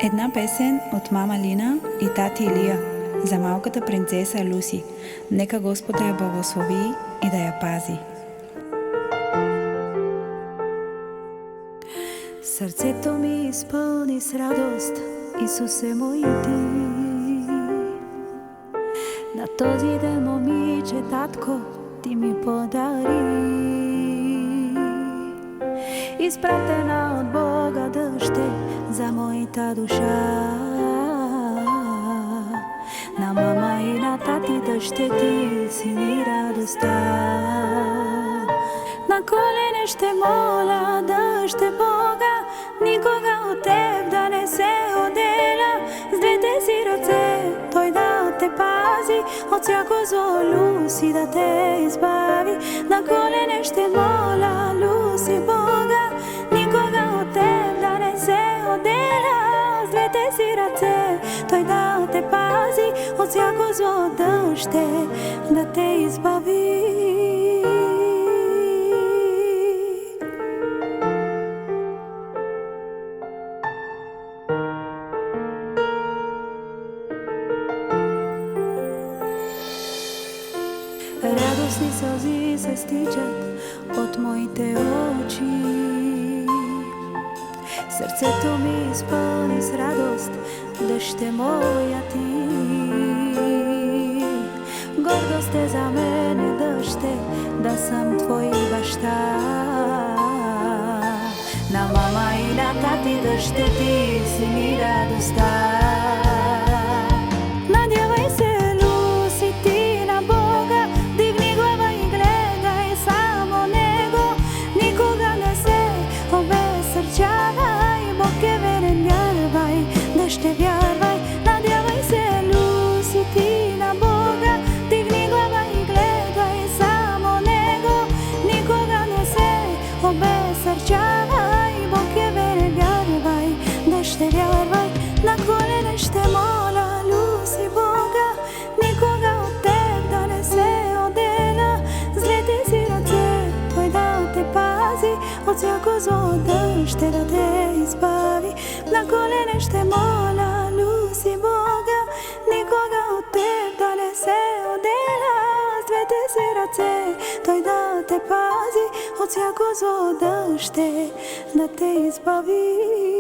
Една песен от мама Лина и тати Илия за малката принцеса Люси. Нека Господ да я благослови и да я пази. Сърцето ми изпълни с радост, Исусе мой ти. На този ден, момиче, татко, ти ми подари. Изпратена от Бога дъще за моята душа. На мама и на тати дъще ти си ми радостта. На колене ще моля дъще Бога, никога от теб да не се отделя. С двете си ръце Той да те пази, от всяко зло, Люси, да те избави. На колене ще моля, Люси, Бога, никога от теб да не се отделя. С двете си ръце Той да те пази, от всяко зло, дъще да те избави. Радостни сълзи се стичат от моите очи. Сърцето ми изпълни с радост, дъще моя ти. Гордост е за мене, дъще, да съм твой баща. На мама и на тати дъще ти си ми радостта. Надявай се, Люси, ти на Бога, дигни глава и гледай само Него. Никога не се обезсърчавай, Бог е верен, вярвай, дъще, вярвай. Надявай се, Люси, ти на Бога, дигни глава и гледай само Него. Никога не се обезсърчавай, Бог е верен, вярвай, дъще, вярвай. На колене ще моля, Люси, Бога, никога от теб да не се отделя. С двете си ръце Той да те пази, от всяко зло, дъще да те избави. На колене ще моля, Люси, Бога, никога от теб да не се отделя. С двете си ръце Той да те пази, от всяко зло, дъще да те избави.